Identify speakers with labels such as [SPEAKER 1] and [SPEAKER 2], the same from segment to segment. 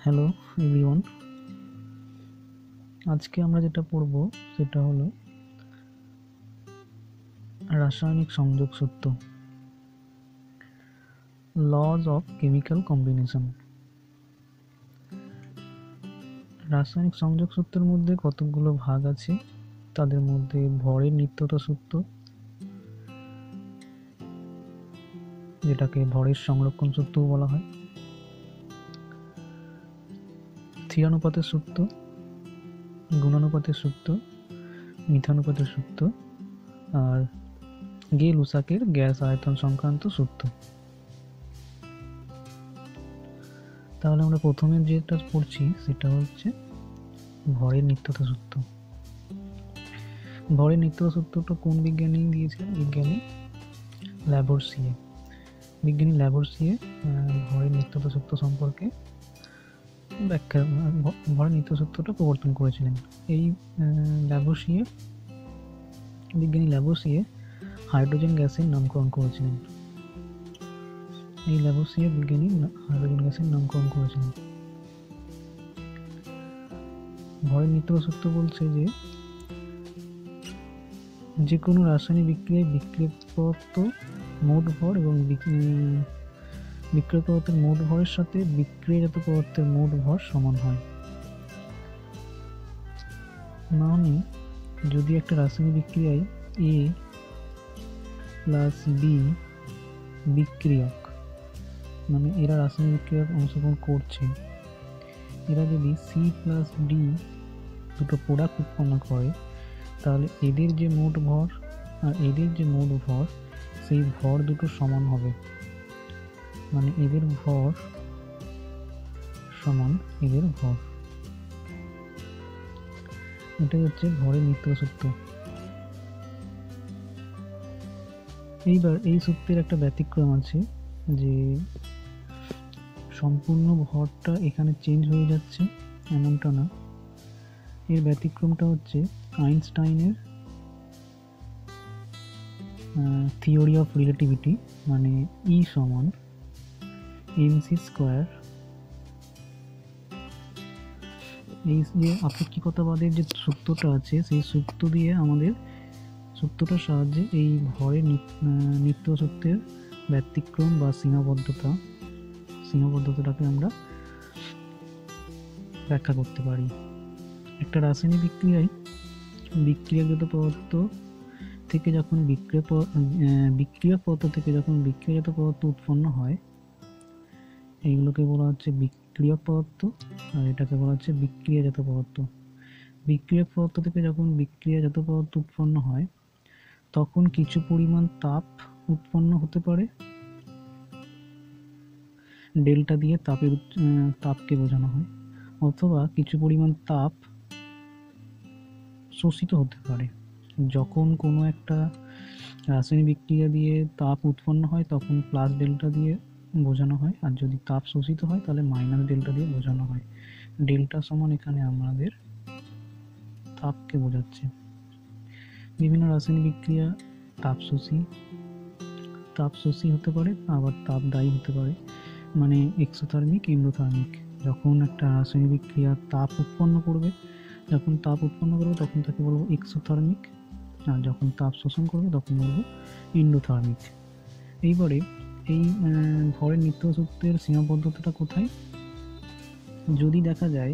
[SPEAKER 1] Hello everyone, আজকে আমরা যেটা পড়ব সেটা হলো রাসায়নিক সংযোগ সূত্র, লজ অফ কেমিক্যাল কম্বিনেশন। রাসায়নিক সংযোগ সূত্রের মধ্যে কতগুলো ভাগ আছে, তাদের মধ্যে ভরের নিত্যতা সূত্র, যেটাকে ভরের সংরক্ষণ সূত্রও বলা হয়, স্থিরানুপাতের সূত্র, গুণানুপাতের সূত্র, মিথানুপাতের সূত্র আর গে-লুসাকের গ্যাস আয়তন সংক্রান্ত সূত্র। তাহলে আমরা প্রথমে যেটা পড়ছি সেটা হচ্ছে ভরের নিত্যতা সূত্র। ভরের নিত্যতা সূত্রটা কোন বিজ্ঞানী দিয়েছিলেন? বিজ্ঞানী ল্যাবোর্সিয়ে ভরের নিত্যতা সূত্র সম্পর্কে ব্যাখ্যা, ভরের নিত্যতা সূত্রটা প্রবর্তন করেছিলেন। এই বিজ্ঞানী ল্যাবোর্সিয়ে হাইড্রোজেন গ্যাসের নামকরণ করেছিলেন। ভরের নিত্যতা সূত্র বলছে যে কোনো রাসায়নিক বিক্রিয়ায় বিক্রিয়ক পদার্থ মোট ভর এবং বিক্রিয়ক পদার্থের মোট ভরের সাথে বিক্রিয়াজাত পদার্থের মোট ভর সমান হয়। মানে যদি একটা রাসায়নিক বিক্রিয়ায় A প্লাস B বিক্রিয়ক, মানে এরা রাসায়নিক বিক্রিয়ায় অংশগ্রহণ করছে, এরা যদি C প্লাস D দুটো প্রোডাক্ট উৎপন্ন করে, তাহলে এদের যে মোট ভর আর এদের যে মোট ভর, সেই ভর দুটো সমান হবে। মানে এদের ভর সমান এদের ভর। এটাই হচ্ছে ভরের নিত্যতা সূত্র। এইবার এই সূত্রের একটা ব্যতিক্রম আছে, যে সম্পূর্ণ ভরটা এখানে চেঞ্জ হয়ে যাচ্ছে এমনটা না। এর ব্যতিক্রমটা হচ্ছে আইনস্টাইনের থিওরি অফ রিলেটিভিটি, মানে E সমান mc স্কোয়ার। এই যে আপেক্ষিকতাবাদের যে সূত্রটা আছে, সেই সূত্রটার সাহায্যে এই ভরের নিত্য সূত্রের ব্যতিক্রম বা সীমাবদ্ধতাটাকে আমরা ব্যাখ্যা করতে পারি। একটা রাসায়নিক বিক্রিয়ায় বিক্রিয়াজাত পদার্থ থেকে যখন বিক্রিয়ক পদার্থ থেকে যখন বিক্রিয়াজাত পদার্থ উৎপন্ন হয়, এইগুলোকে বলা হচ্ছে বিক্রিয়ক পদার্থ, আর এটাকে বলা হচ্ছে বিক্রিয়াজাত পদার্থ। বিক্রিয়ক পদার্থ থেকে যখন বিক্রিয়াজাত পদার্থ উৎপন্ন হয়, তখন কিছু পরিমাণ তাপ উৎপন্ন হতে পারে, ডেল্টা দিয়ে তাপকে বোঝানো হয়, অথবা কিছু পরিমাণ তাপ শোষিত হতে পারে। যখন কোনো একটা রাসায়নিক বিক্রিয়া দিয়ে তাপ উৎপন্ন হয়, তখন প্লাস ডেল্টা দিয়ে বোঝানো হয়, আর যদি তাপ শোষিত হয় তাহলে মাইনাস ডেল্টা দিয়ে বোঝানো হয়। ডেল্টা সমান এখানে আমাদের তাপকে বোঝাচ্ছে। বিভিন্ন রাসায়নিক বিক্রিয়া তাপশোষী হতে পারে, আবার তাপদায়ী হতে পারে, মানে এক্সোথার্মিক, এন্ডোথার্মিক। যখন একটা রাসায়নিক বিক্রিয়া তাপ উৎপন্ন করবে তখন তাকে বলবো এক্সোথার্মিক, আর যখন তাপ শোষণ করবে তখন বলবো এন্ডোথার্মিক। এইবারে এই ভরের নিত্যতা সূত্রের সীমাবদ্ধতাটা কোথায়? যদি দেখা যায়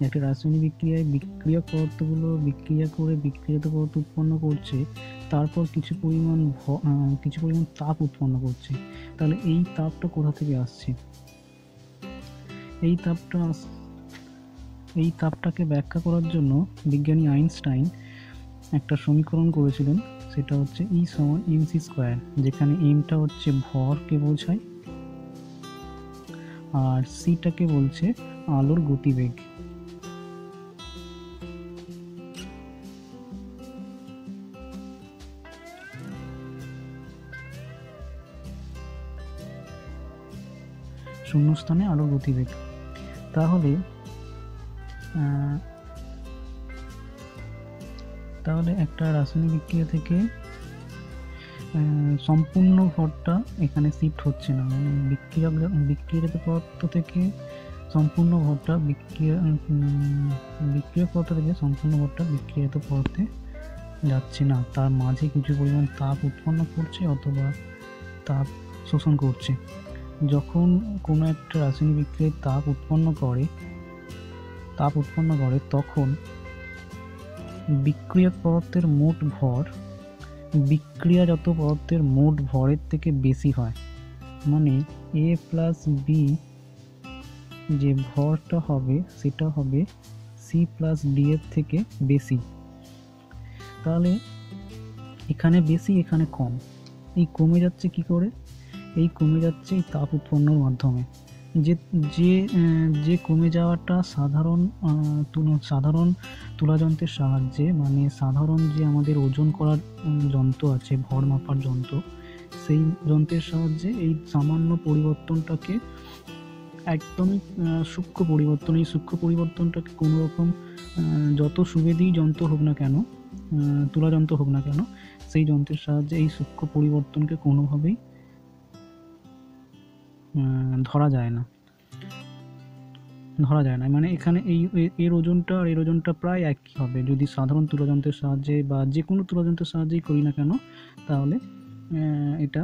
[SPEAKER 1] একটা রাসায়নিক বিক্রিয়ায় বিক্রিয়ক পদার্থগুলো বিক্রিয়া করে বিক্রিয়াজাত পদার্থ উৎপন্ন করছে, তারপর কিছু পরিমাণ তাপ উৎপন্ন করছে, তাহলে এই তাপটা কোথা থেকে আসছে? এই তাপটাকে ব্যাখ্যা করার জন্য বিজ্ঞানী আইনস্টাইন একটা সমীকরণ করেছিলেন, সেটা হচ্ছে E সমান mc স্কোয়ার, যেখানে mটা হচ্ছে ভরকে বোঝায় আর সিটাকে বলছে আলোর গতিবেগ। শূন্যস্থানে আলোর গতিবেগ। তাহলে একটা রাসায়নিক বিক্রিয়া থেকে সম্পূর্ণ ভরটা এখানে শিফট হচ্ছে না, মানে বিক্রিয়াজাত পদার্থ থেকে সম্পূর্ণ ভরটা বিক্রিয়ক পদার্থ থেকে সম্পূর্ণ ভরটা বিক্রিয়াত পদার্থে যাচ্ছে না, তার মাঝে কিছু পরিমাণ তাপ উৎপন্ন করছে অথবা তাপ শোষণ করছে। যখন কোনো একটা রাসায়নিক বিক্রিয়ায় তাপ উৎপন্ন করে তখন বিক্রিয়ক পদার্থের মোট ভর বিক্রিয়াজাত পদার্থের মোট ভরের থেকে বেশি হয়। মানে A প্লাস বি যে ভরটা হবে সেটা হবে C প্লাস ডি এর থেকে বেশি। তাহলে এখানে বেশি এখানে কম, এই কমে যাচ্ছে কি করে? এই কমে যাচ্ছে এই তাপ উৎপন্নর মাধ্যমে। যে কমে যাওয়াটা সাধারণ তুলাযন্ত্রের সাহায্যে, মানে সাধারণ যে আমাদের ওজন করার যন্ত্র আছে, ভর মাপার যন্ত্র, সেই যন্ত্রের সাহায্যে এই সামান্য পরিবর্তনটাকে একদমই সূক্ষ্ম পরিবর্তন, এই সূক্ষ্ম পরিবর্তনটাকে কোনো রকম যত সুবেদী যন্ত্র হোক না কেন, তুলাযন্ত্র হোক না কেন, সেই যন্ত্রের সাহায্যে এই সূক্ষ্ম পরিবর্তনকে কোনোভাবেই ধরা যায় না। মানে এখানে এর ওজনটা আর এর ওজনটা প্রায় একই হবে যদি সাধারণ তুলাযন্ত্রের সাহায্যে বা যে কোনো তুলাযন্ত্রের সাহায্যেই করি না কেন, তাহলে এটা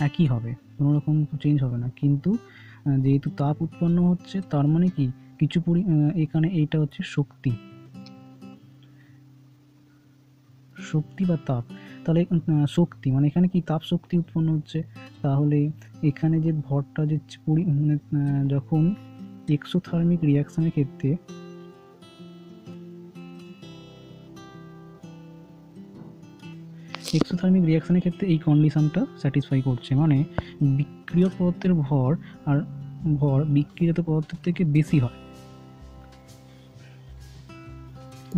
[SPEAKER 1] একই হবে, কোনো রকম চেঞ্জ হবে না। কিন্তু যেহেতু তাপ উৎপন্ন হচ্ছে, তার মানে কি কিছু এখানে এইটা হচ্ছে শক্তি বা তাপ। তাহলে শক্তি মানে এখানে কি তাপ শক্তি উৎপন্ন হচ্ছে। তাহলে এখানে যে ভরটা যে যখন এক্সোথার্মিক রিয়াকশনের ক্ষেত্রে এই কন্ডিশনটা স্যাটিসফাই করছে, মানে বিক্রিয়ক পদার্থের ভর বিক্রিয়ত পদার্থের থেকে বেশি হয়।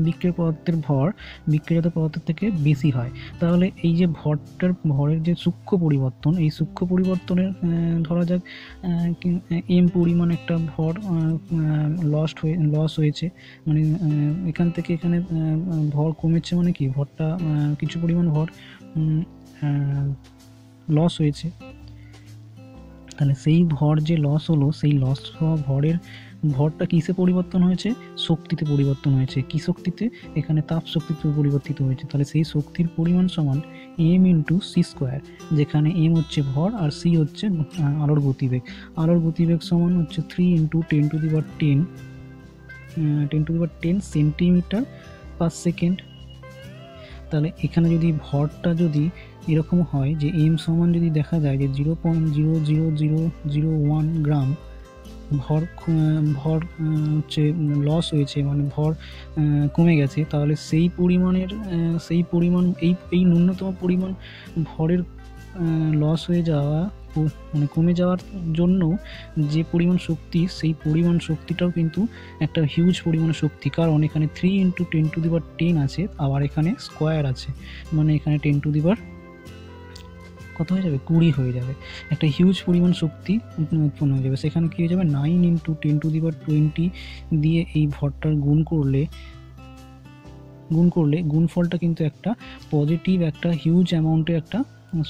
[SPEAKER 1] বিক্রিয়ক পদার্থের থেকে বেশি হয়। তাহলে এই যে ভরের যে সূক্ষ্ম পরিবর্তন, এই সূক্ষ্ম পরিবর্তনের ধরা যাক এম পরিমাণ একটা ভর লস হয়েছে, মানে এখান থেকে এখানে ভর কমেছে, মানে কি ভরটা কিছু পরিমাণ ভর লস হয়েছে। তাহলে সেই ভর যে লস হলো, সেই লস হওয়া ভরটা কিসে পরিবর্তন হয়েছে? শক্তিতে পরিবর্তন হয়েছে। কি শক্তিতে? এখানে তাপ শক্তিতে পরিবর্তিত হয়েছে। তাহলে সেই শক্তির পরিমাণ সমান m ইন্টু সি স্কোয়ার, যেখানে m হচ্ছে ভর আর c হচ্ছে আলোর গতিবেগ। আলোর গতিবেগ সমান হচ্ছে 3 ইন্টু 10 সেন্টিমিটার পার সেকেন্ড। তাহলে এখানে যদি ভরটা যদি এরকম হয় যে m সমান যদি দেখা যায় যে 0.00001 গ্রাম ভর হচ্ছে লস হয়েছে, মানে ভর কমে গেছে, তাহলে সেই পরিমাণ এই ন্যূনতম পরিমাণ ভরের লস হয়ে যাওয়া, মানে কমে যাওয়ার জন্য যে পরিমাণ শক্তি, সেই পরিমাণ শক্তিটাও কিন্তু একটা হিউজ পরিমাণ শক্তি। কারণ এখানে 3 ইন্টু 10 আছে, আবার এখানে স্কোয়ার আছে, মানে এখানে 10 কত হয়ে যাবে? 20 হয়ে যাবে। একটা হিউজ পরিমাণ শক্তি উৎপন্ন হয়ে যাবে। সেখানে কী হয়ে যাবে? 9 ইন্টু 10 দিয়ে এই ভরটার গুণ করলে গুণফলটা কিন্তু একটা পজিটিভ, একটা হিউজ অ্যামাউন্টের একটা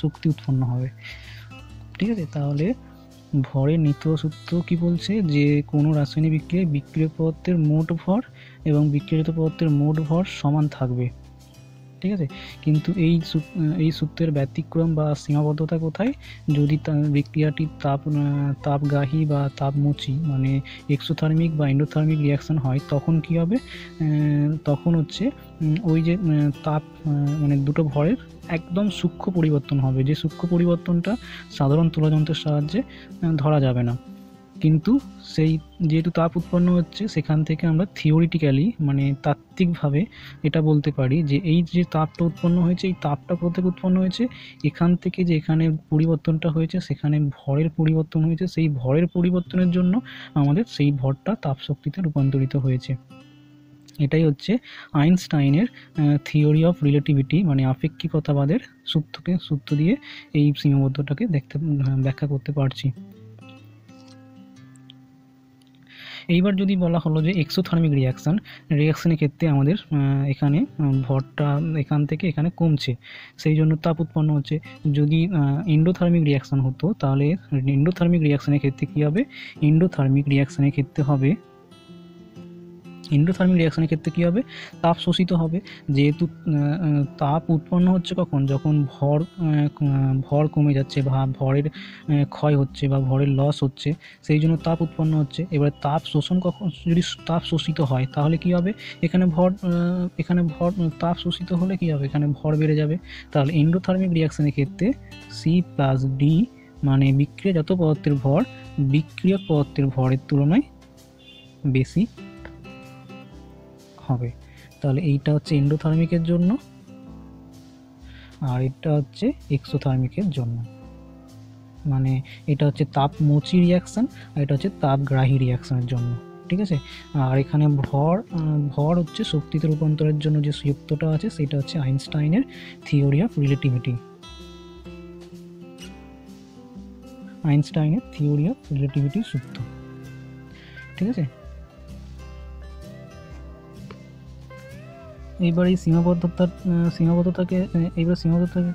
[SPEAKER 1] শক্তি উৎপন্ন হবে। ঠিক আছে? তাহলে ভরের নিত্যতা সূত্র কি বলছে? যে কোনো রাসায়নিক বিক্রিয়ায় বিক্রিয়ক পদার্থের মোট ভর এবং বিক্রিয়ত পদার্থের মোট ভর সমান থাকবে। ঠিক আছে? কিন্তু এই সূত্রের ব্যতিক্রম বা সীমাবদ্ধতা কোথায়? যদি বিক্রিয়াটি তাপগাহী বা তাপমোচী, মানে এক্সোথার্মিক বা এন্ডোথার্মিক রিয়াকশন হয়, তখন কি হবে? তখন হচ্ছে ওই যে তাপ, মানে দুটো ভরের একদম সূক্ষ্ম পরিবর্তন হবে, যে সূক্ষ্ম পরিবর্তনটা সাধারণ তুলাযন্ত্রের সাহায্যে ধরা যাবে না। কিন্তু সেই যেহেতু তাপ উৎপন্ন হচ্ছে, সেখান থেকে আমরা থিওরিটিক্যালি, মানে তাত্ত্বিকভাবে এটা বলতে পারি যে এই যে তাপটা উৎপন্ন হয়েছে, এই তাপটা কোথা থেকে উৎপন্ন হয়েছে? এখান থেকে যে এখানে পরিবর্তনটা হয়েছে, সেখানে ভরের পরিবর্তন হয়েছে, সেই ভরের পরিবর্তনের জন্য আমাদের সেই ভরটা তাপশক্তিতে রূপান্তরিত হয়েছে। এটাই হচ্ছে আইনস্টাইনের থিওরি অফ রিলেটিভিটি, মানে আপেক্ষিকতাবাদের সূত্র দিয়ে এই সীমাবদ্ধতাকে ব্যাখ্যা করতে পারছি। এইবার যদি বলা হলো যে এক্সোথার্মিক রিয়াকশানের ক্ষেত্রে আমাদের এখানে ভরটা এখান থেকে এখানে কমছে, সেই জন্য তাপ উৎপন্ন হচ্ছে। যদি এন্ডোথার্মিক রিয়াকশান হতো তাহলে এন্ডোথার্মিক রিয়াকশানের ক্ষেত্রে কী হবে, এন্ডোথার্মিক রিয়াকশানের ক্ষেত্রে কী হবে, তাপ শোষিত হবে। যেহেতু তাপ উৎপন্ন হচ্ছে কখন, যখন ভর কমে যাচ্ছে বা ভরের ক্ষয় হচ্ছে বা ভরের লস হচ্ছে, সেই জন্য তাপ উৎপন্ন হচ্ছে। এবার তাপ শোষণ কখন, যদি তাপ শোষিত হয় তাহলে কী হবে, এখানে ভর তাপ শোষিত হলে কী হবে, এখানে ভর বেড়ে যাবে। তাহলে এন্ডোথার্মিক রিয়াকশানের ক্ষেত্রে C+D মানে বিক্রিয়াজাত পদার্থের ভর বিক্রিয়ক পদার্থের ভরের তুলনায় বেশি হবে। তাহলে এইটা হচ্ছে এন্ডোথার্মিকের জন্য, আর এটা হচ্ছে এক্সোথার্মিকের জন্য। মানে এটা হচ্ছে তাপমোচী রিয়াকশান আর এটা হচ্ছে তাপগ্রাহী রিয়াকশানের জন্য, ঠিক আছে। আর এখানে ভর হচ্ছে শক্তিতে রূপান্তরের জন্য যে সূত্রটা আছে সেটা হচ্ছে আইনস্টাইনের থিওরি অফ রিলেটিভিটি, সূত্র, ঠিক আছে। এইবার এই সীমাবদ্ধতাকে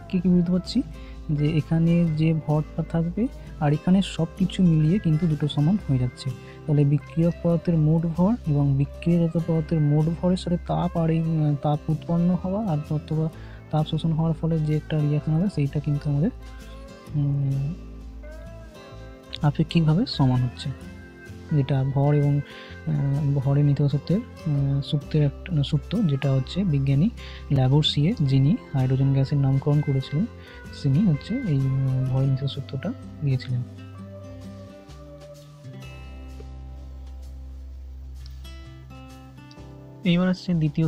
[SPEAKER 1] কী বুঝতে পারছি, যে এখানে যে ভরটা থাকবে আর এখানে সব কিছু মিলিয়ে কিন্তু দুটো সমান হয়ে যাচ্ছে। তাহলে বিক্রিয়ক পদার্থের মোট ভর এবং বিক্রিয়াজাত পদার্থের মোট ভরের সাথে তাপ আর এই তাপ উৎপন্ন হওয়া আর অথবা তাপ শোষণ হওয়ার ফলে যে একটা রিয়াকশন হবে সেইটা কিন্তু আমাদের আপেক্ষিকভাবে সমান হচ্ছে, যেটা ভর এবং ভরের নীতি সূত্রের একটা সূত্র, যেটা হচ্ছে বিজ্ঞানী ল্যাভোসিয়ে যিনি হাইড্রোজেন গ্যাসের নামকরণ করেছিলেন তিনি হচ্ছে এই ভরের নীতি সূত্রটা দিয়েছিলেন। এইবার আসছে দ্বিতীয়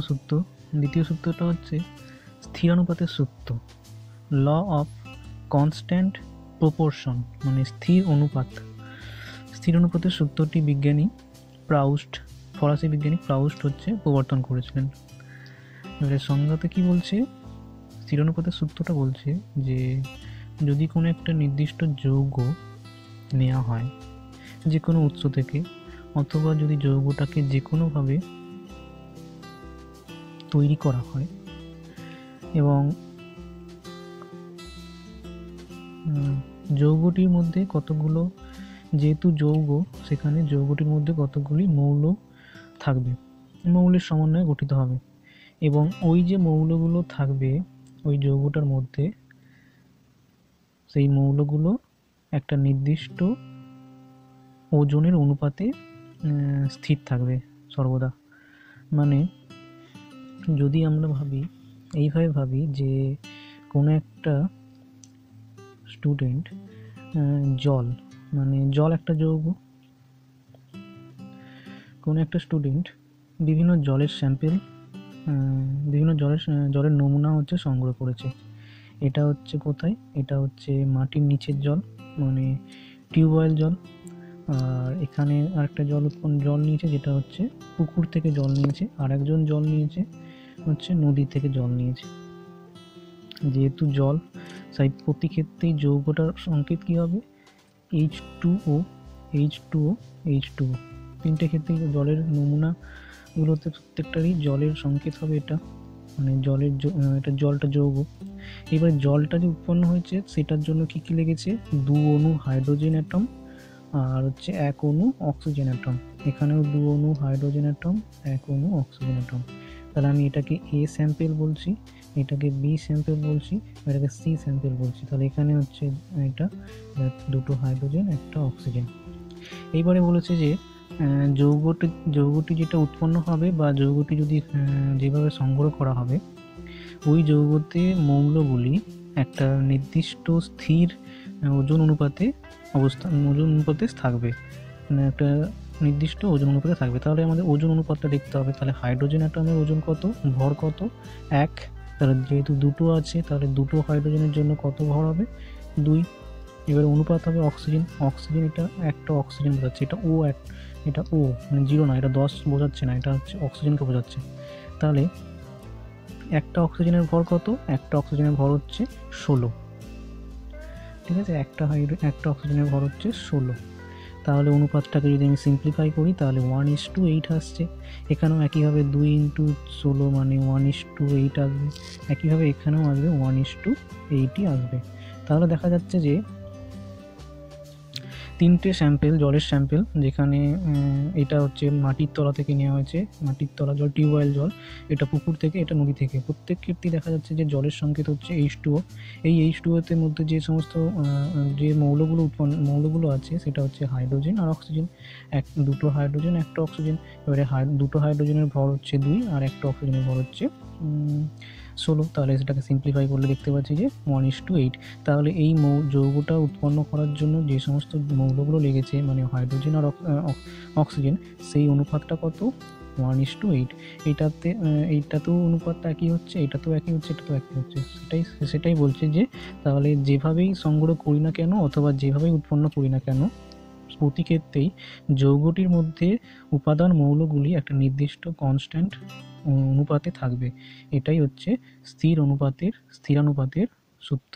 [SPEAKER 1] সূত্রটা হচ্ছে স্থিরানুপাতের সূত্র, ল অফ কনস্ট্যান্ট প্রপোর্শন, মানে স্থির অনুপাতের সূত্রটি ফরাসি বিজ্ঞানী প্রাউস্ট হচ্ছে প্রবর্তন করেছিলেন। এবারে সংজ্ঞাতে কি বলছে, স্থিরানুপাতের সূত্রটা বলছে যে যদি কোনো একটা নির্দিষ্ট যৌগ নেওয়া হয় যে কোনো উৎস থেকে, অথবা যদি যৌগটাকে যে কোনোভাবে তৈরি করা হয় এবং যৌগটির মধ্যে কতগুলো, যেহেতু যৌগ সেখানে যৌগটির মধ্যে কতগুলি মৌল থাকবে, মৌলের সমন্বয়ে গঠিত হবে, এবং ওই যে মৌলগুলো থাকবে ওই যৌগটার মধ্যে, সেই মৌলগুলো একটা নির্দিষ্ট ওজনের অনুপাতে স্থির থাকবে সর্বদা। মানে যদি আমরা এইভাবে ভাবি যে কোনো একটা স্টুডেন্ট জল একটা যৌগ, কোনো একটা স্টুডেন্ট বিভিন্ন জলের নমুনা হচ্ছে সংগ্রহ করেছে। এটা হচ্ছে কোথায়, এটা হচ্ছে মাটির নিচের জল, মানে টিউবওয়েল জল। আর এখানে আরেকটা জল নিয়েছে, যেটা হচ্ছে পুকুর থেকে জল নিয়েছে, আর একজন জল নিয়েছে হচ্ছে নদী থেকে জল নিয়েছে। যেহেতু জল, তাই প্রতি ক্ষেত্রেই যৌগটার সংকেত কী হবে, H2O, তিনটে ক্ষেত্রেই জলের নমুনাগুলোতে প্রত্যেকটারই জলের সংকেত হবে এটা, মানে জলটা যৌগ। এবার জলটা যে উৎপন্ন হয়েছে সেটার জন্য কী কী লেগেছে, 2 অণু হাইড্রোজেন অ্যাটম আর হচ্ছে 1 অণু অক্সিজেন অ্যাটম। এখানেও 2 অণু হাইড্রোজেন অ্যাটম, 1 অণু অক্সিজেন অ্যাটম। তাহলে আমি এটাকে A স্যাম্পেল বলছি, এটাকে B স্যাম্পেল বলছি, এটাকে C স্যাম্পেল বলছি। তাহলে এখানে হচ্ছে এটা 2টো হাইড্রোজেন 1টা অক্সিজেন। এইবারে বলেছে যে যৌগটি যেটা উৎপন্ন হবে বা যৌগটি যদি যেভাবে সংগ্রহ করা হবে, ওই যৌগতে মৌলগুলি একটা নির্দিষ্ট স্থির ওজন অনুপাতে থাকবে, মানে একটা নির্দিষ্ট ওজন অনুপাতে থাকবে। তাহলে আমাদের ওজন অনুপাতটা দেখতে হবে। তাহলে হাইড্রোজেন অ্যাটমের ওজন কত, ভর কত, 1। তাহলে যেহেতু 2টো আছে তাহলে 2টো হাইড্রোজেনের জন্য কত ভর হবে, 2। এবার অনুপাত হবে অক্সিজেন, এটা একটা অক্সিজেন বোঝাচ্ছে, এটা ও মানে 0 না, এটা 10 বোঝাচ্ছে না, এটা হচ্ছে অক্সিজেনকে বোঝাচ্ছে। তাহলে একটা অক্সিজেনের ভর কত, একটা অক্সিজেনের ভর হচ্ছে 16, ঠিক আছে। একটা অক্সিজেনের ভর হচ্ছে 16। তাহলে অনুপাতটাকে যদি আমি সিম্পলিফাই করি তাহলে 1:8 আসছে। এখানেও একইভাবে 2 × 16 মানে 1:8 আসবে। একইভাবে এখানেও আসবে 1:8ই আসবে। তাহলে দেখা যাচ্ছে যে 3টে স্যাম্পেল, জলের স্যাম্পেল, যেখানে এটা হচ্ছে মাটির তলা থেকে নেওয়া হয়েছে, মাটির তলা জল, টিউবওয়েল জল, এটা পুকুর থেকে, এটা নদী থেকে। প্রত্যেক ক্ষেত্রেই দেখা যাচ্ছে যে জলের সংকেত হচ্ছে H2O। এই H2O-তে মধ্যে যে সমস্ত যে মৌলগুলো আছে সেটা হচ্ছে হাইড্রোজেন আর অক্সিজেন। দুটো হাইড্রোজেন, একটা অক্সিজেন। এবারে দুটো হাইড্রোজেনের ভর হচ্ছে 2 আর একটা অক্সিজেনের ভর হচ্ছে 16। তাহলে সেটাকে সিম্পলিফাই করলে দেখতে পাচ্ছি যে 1:8। তাহলে এই যৌগটা উৎপন্ন করার জন্য যে সমস্ত মৌলগুলো লেগেছে মানে হাইড্রোজেন আর অক্সিজেন, সেই অনুপাতটা কত? 1:8। এইটাতেও অনুপাতটা একই হচ্ছে, এটাতেও একই হচ্ছে, এটাতেও একই হচ্ছে। সেটাই বলছে যে তাহলে যেভাবেই সংগ্রহ করি না কেন অথবা যেভাবেই উৎপন্ন করি না কেন, প্রতি ক্ষেত্রেই যৌগটির মধ্যে উপাদান মৌলগুলি একটা নির্দিষ্ট কনস্ট্যান্ট অনুপাতে থাকবে। এটাই হচ্ছে স্থিরানুপাতের সূত্র।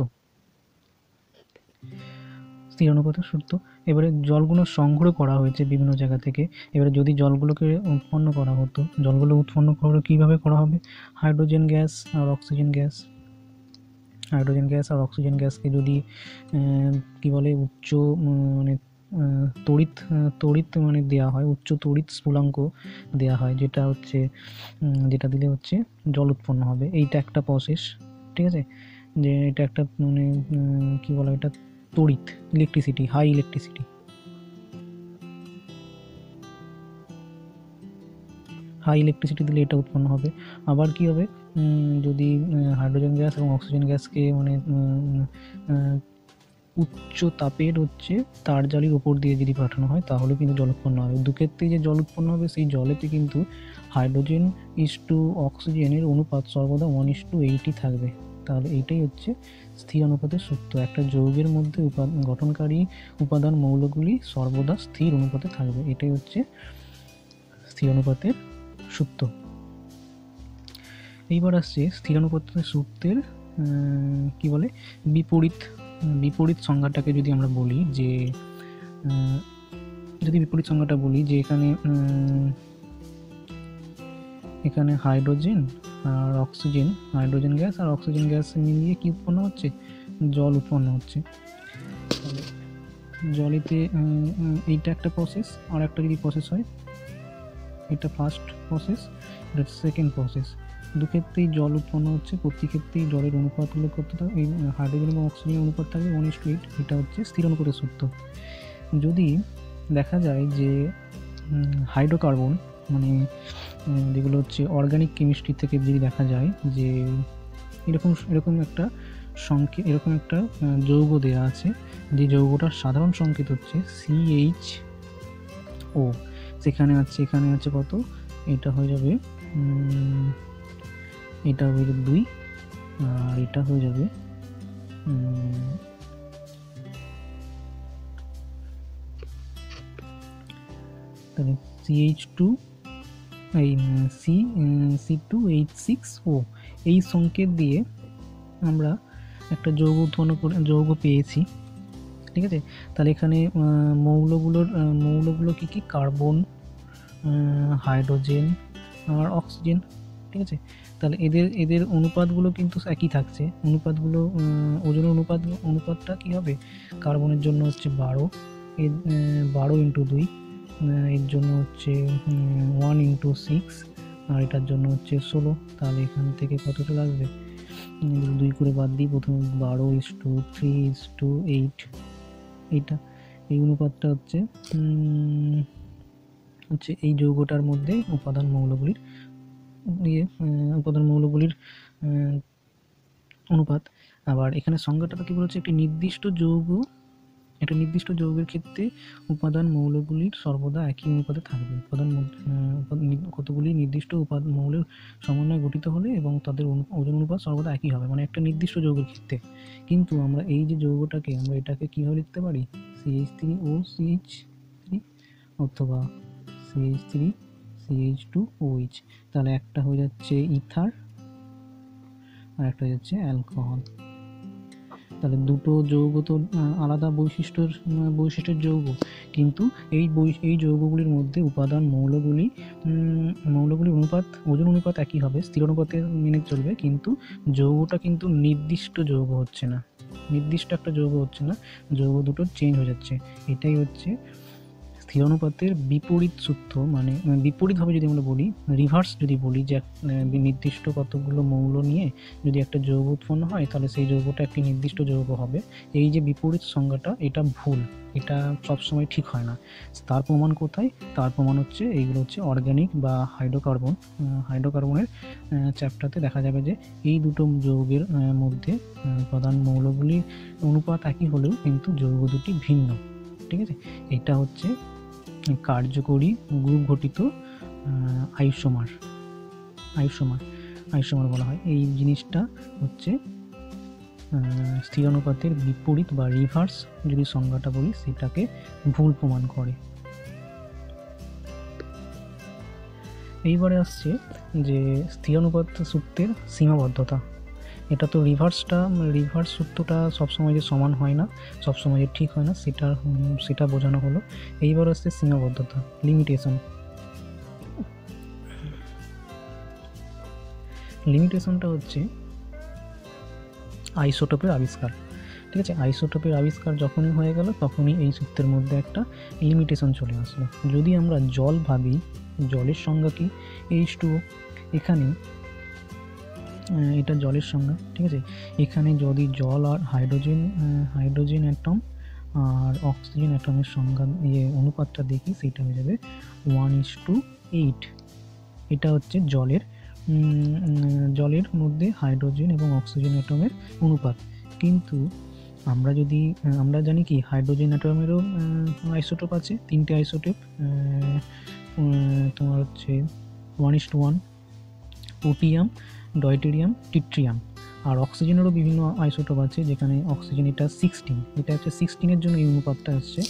[SPEAKER 1] এবারে জলগুলো সংগ্রহ করা হয়েছে বিভিন্ন জায়গা থেকে। এবারে যদি জলগুলোকে উৎপন্ন করা হতো, জলগুলো উৎপন্ন করা কীভাবে করা হবে? হাইড্রোজেন গ্যাস আর অক্সিজেন গ্যাসকে যদি কী বলে উচ্চ মানে তড়িৎ মানে দেওয়া হয়, উচ্চ তড়িৎ স্ফুলাঙ্ক দেওয়া হয়, যেটা দিলে হচ্ছে জল উৎপন্ন হবে। এইটা একটা প্রসেস, ঠিক আছে, যে এটা একটা মানে কী বলে, এটা তড়িৎ, ইলেকট্রিসিটি, হাই ইলেকট্রিসিটি দিলে এটা উৎপন্ন হবে। আবার কি হবে, যদি হাইড্রোজেন গ্যাস এবং অক্সিজেন গ্যাসকে মানে উচ্চ তাপের হচ্ছে তারজালির উপর দিয়ে যদি পাঠানো হয় তাহলে কিন্তু জল উৎপন্ন হবে। দুক্ষেত্রে যে জল উৎপন্ন হবে সেই জলেতে কিন্তু হাইড্রোজেন ইস টু অক্সিজেনের অনুপাত সর্বদা 1:8ই থাকবে। তাহলে এইটাই হচ্ছে স্থির অনুপাতের সূত্র। একটা যৌগের মধ্যে গঠনকারী উপাদান মৌলগুলি সর্বদা স্থির অনুপাতে থাকবে। এটাই হচ্ছে স্থির অনুপাতের সূত্র। এইবার আসছে স্থিরানুপাতের সূত্রের কি বলে বিপরীত সংজ্ঞাটাকে যদি আমরা বলি, যে বিপরীত সংজ্ঞাটা বলি যে এখানে হাইড্রোজেন গ্যাস আর অক্সিজেন গ্যাস মিলিয়ে কি উৎপন্ন হচ্ছে? জল উৎপন্ন হচ্ছে। জলেতে এইটা একটা প্রসেস, আর একটা যদি প্রসেস হয়, এটা ফার্স্ট প্রসেস, এটা সেকেন্ড প্রসেস। দুক্ষেত্রেই জল উৎপন্ন হচ্ছে, প্রতি ক্ষেত্রেই জলের অনুপাতগুলো করতে থাকবে। এই হাইড্রোজেন এবং অক্সিজেনের অনুপাত থাকবে 1:8। এটা হচ্ছে স্থির অনুপাতের সূত্র। যদি দেখা যায় যে হাইড্রোকার্বন মানে যেগুলো হচ্ছে অর্গানিক কেমিস্ট্রি থেকে যদি দেখা যায় যে এরকম একটা যৌগ দেওয়া আছে, যে যৌগটার সাধারণ সংকেত হচ্ছে CHO। এখানে আছে কত? এটা হয়ে যাবে 2 আর এটা হয়ে যাবে তাহলে CH2 এই C2H6O। এই সংকেত দিয়ে আমরা একটা যৌগ পেয়েছি, ঠিক আছে। তাহলে এখানে মৌলগুলো কি? কার্বন, হাইড্রোজেন আর অক্সিজেন, ঠিক আছে। তাহলে এদের অনুপাতগুলো কিন্তু একই থাকছে। অনুপাতগুলো ওজনের অনুপাতটা কি হবে? কার্বনের জন্য হচ্ছে 12, 12 × 2, এর জন্য হচ্ছে 1 × 6, আর এটার জন্য হচ্ছে 16। তাহলে এখান থেকে কত চলে আসবে? 2 করে বাদ দিই, প্রথমে 12:3:8। এই অনুপাতটা হচ্ছে এই যৌগটার মধ্যে উপাদান মৌলগুলির অনুপাত। আবার এখানে সংজ্ঞাটা কি বলেছে? একটি নির্দিষ্ট যৌগের ক্ষেত্রে উপাদান মৌলগুলির সর্বদা একই অনুপাতে থাকবে। কতগুলি নির্দিষ্ট মৌলের সমন্বয়ে গঠিত হলে এবং তাদের ওজন অনুপাত সর্বদা একই হবে, মানে একটা নির্দিষ্ট যৌগের ক্ষেত্রে। কিন্তু আমরা এই যে যৌগটাকে আমরা এটাকে কীভাবে লিখতে পারি? CH3OCH3 অথবা CH3CH2OH। তাহলে একটা হয়ে যাচ্ছে ইথার আর একটা হয়ে যাচ্ছে অ্যালকোহল। তাহলে দুটো যৌগ তো আলাদা বৈশিষ্ট্যের যৌগ, কিন্তু এই যৌগগুলির মধ্যে উপাদান মৌলগুলির অনুপাত, ওজন অনুপাত একই হবে, স্থির অনুপাতে মেনে চলবে, কিন্তু যৌগটা কিন্তু নির্দিষ্ট যৌগ হচ্ছে না, নির্দিষ্ট একটা যৌগ হচ্ছে না, যৌগ দুটো চেঞ্জ হয়ে যাচ্ছে। এটাই হচ্ছে স্থির অনুপাতের বিপরীত সূত্র। মানে বিপরীতভাবে যদি আমরা বলি, রিভার্স যদি বলি, যে নির্দিষ্ট কতগুলো মৌল নিয়ে যদি একটা যৌগ উৎপন্ন হয়, তাহলে সেই যৌগটা একটি নির্দিষ্ট যৌগ হবে। এই যে বিপরীত সংজ্ঞাটা, এটা ভুল, এটা সবসময় ঠিক হয় না। তার প্রমাণ কোথায়? তার প্রমাণ হচ্ছে এইগুলো হচ্ছে অর্গানিক বা হাইড্রোকার্বনের চ্যাপ্টারতে দেখা যাবে যে এই দুটো যৌগের মধ্যে প্রধান মৌলগুলির অনুপাত একই হলেও কিন্তু যৌগ দুটি ভিন্ন। ঠিক আছে, এটা হচ্ছে কার্যকরী গ্রুপ ঘটিত আইসোমার বলা হয়। এই জিনিসটা হচ্ছে স্থির অনুপাতের বিপরীত বা রিভার্স যদি সংজ্ঞাটা বলি, সেটাকে ভুল প্রমাণ করে। এইবারে আসছে যে স্থির অনুপাত সূত্রের সীমাবদ্ধতা। এটা তো রিভার্স সূত্রটা সবসময় যে সমান হয় না, সবসময় যে ঠিক হয় না, সেটা বোঝানো হলো। এইবার আসছে সীমাবদ্ধতা, লিমিটেশনটা হচ্ছে আইসোটোপের আবিষ্কার। ঠিক আছে, আইসোটোপের আবিষ্কার যখনই হয়ে গেল, তখনই এই সূত্রের মধ্যে একটা লিমিটেশন চলে আসলো। যদি আমরা জল ভাবি, জলের সংজ্ঞা কি? H2O। এখানে এটা জলের সংজ্ঞা। ঠিক আছে, এখানে যদি জল আর হাইড্রোজেন অ্যাটম আর অক্সিজেন অ্যাটমের সংজ্ঞা অনুপাতটা দেখি, সেটা হয়ে যাবে 1:8। এটা হচ্ছে জলের মধ্যে হাইড্রোজেন এবং অক্সিজেন অ্যাটমের অনুপাত। কিন্তু আমরা জানি কি, হাইড্রোজেন অ্যাটমেরও আইসোটোপ আছে, 3টে আইসোটোপ, তোমার হচ্ছে 1:1 পোটিয়াম, ডয়টেরিয়াম, টিট্রিয়াম। আর অক্সিজেনেরও বিভিন্ন আইসোটোপ আছে, যেখানে অক্সিজেন এটা 16, এটা হচ্ছে 16-এর জন্য এই অনুপাতটা আসছে।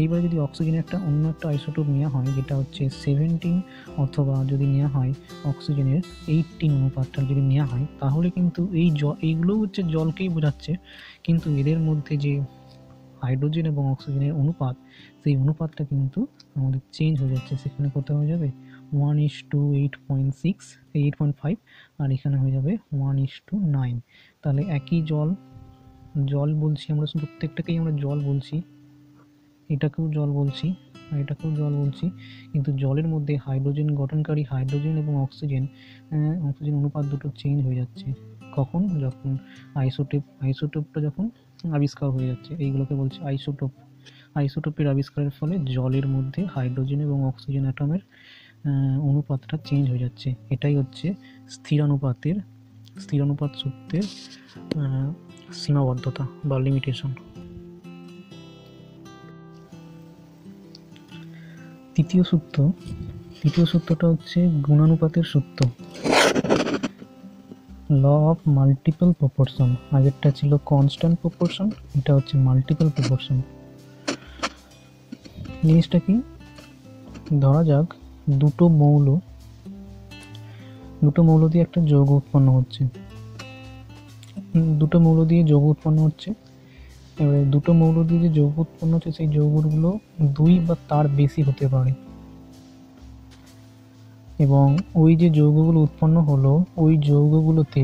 [SPEAKER 1] এইবার যদি অক্সিজেনের অন্য একটা আইসোটোপ নেওয়া হয়, যেটা হচ্ছে 17, অথবা যদি নেওয়া হয় অক্সিজেনের 18 অনুপাতটা যদি নেওয়া হয়, তাহলে কিন্তু এইগুলো হচ্ছে জলকেই বোঝাচ্ছে, কিন্তু এদের মধ্যে যে হাইড্রোজেন এবং অক্সিজেনের অনুপাত, সেই অনুপাতটা কিন্তু আমাদের চেঞ্জ হয়ে যাচ্ছে। সেখানে কত হয়ে যাবে? 8.5, আর এখানে হয়ে যাবে 1:9। তাহলে একই জল বলছি আমরা, প্রত্যেকটাকেই আমরা জল বলছি, এটাকেও জল বলছি আর এটাকেও জল বলছি, কিন্তু জলের মধ্যে হাইড্রোজেন গঠনকারী হাইড্রোজেন এবং অক্সিজেন অনুপাত দুটো চেঞ্জ হয়ে যাচ্ছে। কখন? যখন আইসোটোপটা যখন আবিষ্কার হয়ে যাচ্ছে, এইগুলোকে বলছে আইসোটোপের আবিষ্কারের ফলে জলের মধ্যে হাইড্রোজেন এবং অক্সিজেন অ্যাটমের অনুপাতটা চেঞ্জ হয়ে যাচ্ছে। এটাই হচ্ছে স্থির অনুপাত সূত্রের সীমাবদ্ধতা বা লিমিটেশন। তৃতীয় সূত্রটা হচ্ছে গুণানুপাতের সূত্র, ল অফ মাল্টিপল প্রপোর্শন। আগেরটা ছিল কনস্ট্যান্ট প্রপোর্শন, এটা হচ্ছে মাল্টিপল প্রপোর্শন। জিনিসটা কি? ধরা যাক দুটো মৌল দিয়ে একটা যৌগ উৎপন্ন হচ্ছে, এবারে দুটো মৌল দিয়ে যে যৌগ উৎপন্ন হচ্ছে, সেই যৌগগুলো 2 বা তার বেশি হতে পারে, এবং ওই যে যৌগগুলো উৎপন্ন হলো, ওই যৌগগুলোতে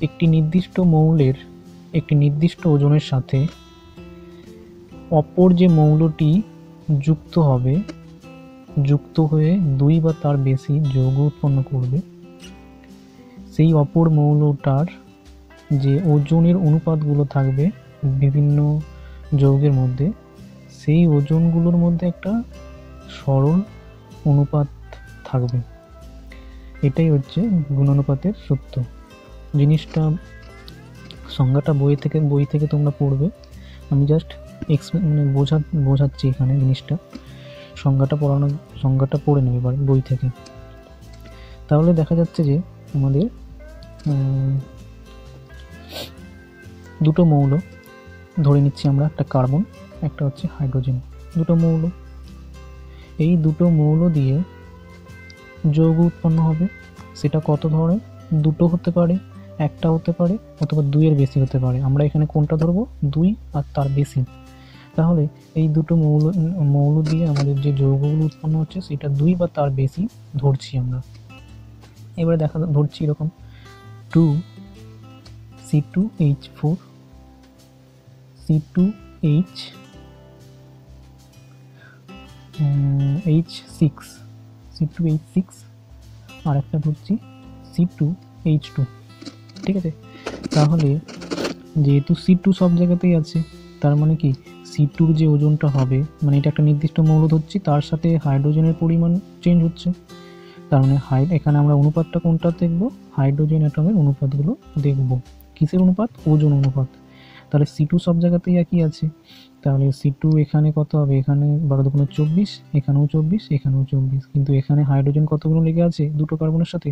[SPEAKER 1] একটি নির্দিষ্ট মৌলের একটি নির্দিষ্ট ওজনের সাথে অপর যে মৌলটি যুক্ত হয়ে 2 বা তার বেশি যৌগ উৎপন্ন করবে, সেই অপর মৌলটার যে ওজনের অনুপাতগুলো থাকবে বিভিন্ন যৌগের মধ্যে, সেই ওজনগুলোর মধ্যে একটা সরল অনুপাত থাকবে। এটাই হচ্ছে গুণানুপাতের সূত্র। জিনিসটা সংজ্ঞাটা বই থেকে তোমরা পড়বে, আমি জাস্ট বোঝাচ্ছি এখানে জিনিসটা। সংজ্ঞাটা পড়ে নেবে এবার বই থেকে। তাহলে দেখা যাচ্ছে যে আমাদের দুটো মৌল ধরে নিচ্ছি আমরা, একটা কার্বন, একটা হচ্ছে হাইড্রোজেন, দুটো মৌল। এই দুটো মৌল দিয়ে যৌগ উৎপন্ন হবে, সেটা কত ধরনের? দুটো হতে পারে, একটা হতে পারে অথবা 2 এর বেশি হতে পারে। আমরা এখানে কোনটা ধরবো? 2 আর তার বেশি। তাহলে এই দুটো মৌল দিয়ে আমাদের যে যৌগগুলো উৎপন্ন হচ্ছে সেটা 2 বা তার বেশি ধরছি আমরা। এবারে ধরছি এরকম 2C2H4 C2H6 আর একটা ধরছি C2H2। ঠিক আছে, তাহলে যেহেতু C2 সব জায়গাতেই আছে, তার মানে কি C2-র যে ওজনটা হবে, মানে এটা একটা নির্দিষ্ট মৌল ধরছি, তার সাথে হাইড্রোজেনের পরিমাণ চেঞ্জ হচ্ছে। তার মানে এখানে আমরা অনুপাতটা কোনটা দেখব? হাইড্রোজেন অ্যাটমের অনুপাতগুলো দেখব। কিসের অনুপাত? ওজন অনুপাত। তাহলে C2 সব জায়গাতেই একই আছে, তাহলে C2 এখানে কত হবে? এখানে 12 দুগুণে 24, এখানেও 24, এখানেও 24। কিন্তু এখানে হাইড্রোজেন কতগুলো লেগে আছে দুটো কার্বনের সাথে?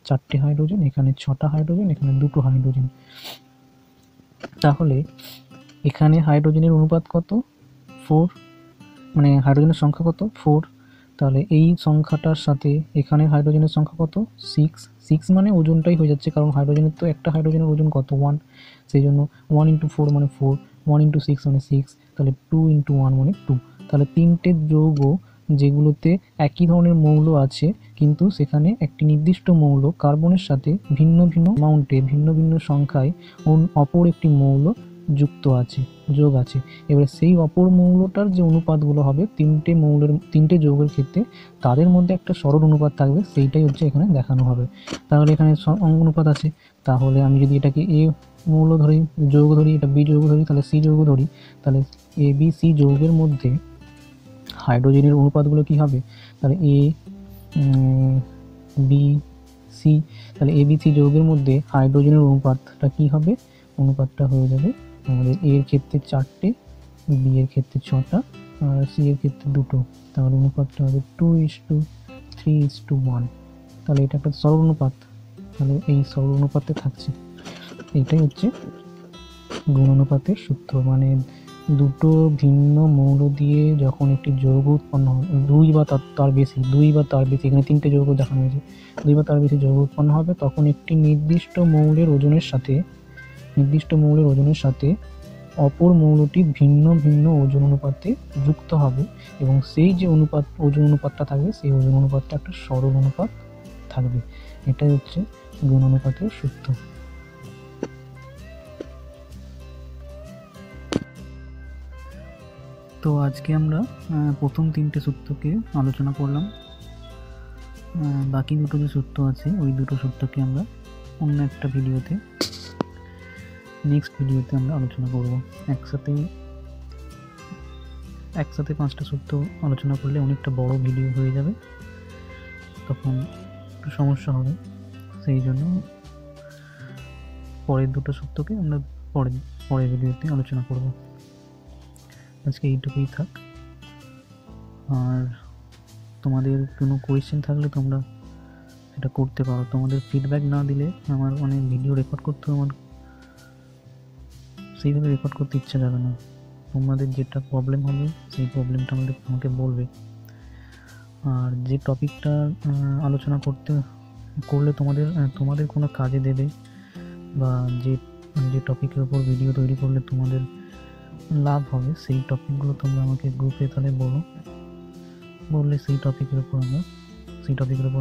[SPEAKER 1] 4টে হাইড্রোজেন, এখানে 6টা হাইড্রোজেন, এখানে 2টো হাইড্রোজেন। তাহলে এখানে হাইড্রোজেনের অনুপাত কত? 4, মানে হাইড্রোজেনের সংখ্যা কত? 4। তাহলে এই সংখ্যাটার সাথে এখানে হাইড্রোজেনের সংখ্যা কত? 6 মানে ওজনটাই হয়ে যাচ্ছে, কারণ হাইড্রোজেনের তো একটা হাইড্রোজেনের ওজন কত? 1, সেই জন্য 1 × 4 মানে 4, 1 × 6 মানে 6, তাহলে 2 × 1 মানে 2। তাহলে তিনটে যৌগ যেগুলোতে একই ধরনের মৌল আছে কিন্তু সেখানে একটি নির্দিষ্ট মৌল কার্বনের সাথে ভিন্ন ভিন্ন অ্যামাউন্টে ভিন্ন ভিন্ন সংখ্যায় অপর একটি মৌল যুক্ত আছে, যোগ আছে। এবারে সেই অপর মৌলটার যে অনুপাতগুলো হবে তিনটে যৌগের ক্ষেত্রে তাদের মধ্যে একটা সরল অনুপাত থাকবে, সেইটাই হচ্ছে এখানে দেখানো হবে। তাহলে এখানে অনুপাত আছে, তাহলে আমি যদি এটাকে এ মৌল ধরি, যৌগ ধরি, এটা বি যৌগ ধরি, তাহলে সি যৌগ ধরি, তাহলে এ বি সি যৌগের মধ্যে হাইড্রোজেনের অনুপাতগুলো কি হবে? তাহলে এ বি সি, তাহলে এ বি সি যৌগের মধ্যে হাইড্রোজেনের অনুপাতটা কি হবে? অনুপাতটা হয়ে যাবে আমাদের এর ক্ষেত্রে 4টে, বি এর ক্ষেত্রে 6টা, আর সি এর ক্ষেত্রে 2টো। তাহলে অনুপাতটা হবে 2:3:1। তাহলে এটা একটা সরল অনুপাত, তাহলে এই সরল অনুপাতে থাকছে। এটাই হচ্ছে গুণ অনুপাতের সূত্র। মানে দুটো ভিন্ন মৌল দিয়ে যখন একটি যৌগ উৎপন্ন হয়, 2 বা তার বেশি, এখানে 3টে যৌগ দেখানো হয়েছে, 2 বা তার বেশি যৌগ উৎপন্ন হবে, তখন একটি নির্দিষ্ট মৌলের ওজনের সাথে অপর মৌলটি ভিন্ন ভিন্ন ওজন অনুপাতে যুক্ত হবে, এবং সেই যে ওজন অনুপাতটা থাকবে সেই ওজন অনুপাতটা একটা সরল অনুপাত থাকবে। এটাই হচ্ছে গুণ অনুপাতের সূত্র। তো আজকে আমরা প্রথম 3টে সূত্রকে আলোচনা করলাম। বাকি দুটো যে সূত্র আছে ওই দুটো সূত্রকে আমরা অন্য একটা নেক্সট ভিডিওতে আমরা আলোচনা করব। একসাথে 5টা সূত্র আলোচনা করলে অনেকটা বড় ভিডিও হয়ে যাবে, তখন একটু সমস্যা হবে। সেই জন্য পরের দুটো সূত্রকে আমরা পরের ভিডিওতে আলোচনা করব। আজকে এইটুকুই থাক। আর তোমাদের কোনো কোয়েশ্চেন থাকলে তোমরা এটা করতে পারো। তোমাদের ফিডব্যাক না দিলে আমার অনেক ভিডিও রেকর্ড করতে সেইভাবে রেকর্ড করতে ইচ্ছা যাবে না। তোমাদের যেটা প্রবলেম হবে সেই প্রবলেমটা আমাকে বলবে। আর যে টপিকটা আলোচনা করলে তোমাদের কোনো কাজে দেবে, বা যে টপিকের উপর ভিডিও তৈরি করলে তোমাদের লাভ হবে, সেই টপিকগুলো তোমরা আমাকে গ্রুপে তাহলে বললে সেই টপিকের উপর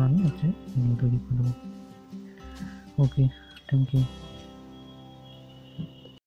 [SPEAKER 1] আমি ভিডিও তৈরি করে দেবো। ওকে, থ্যাংক ইউ।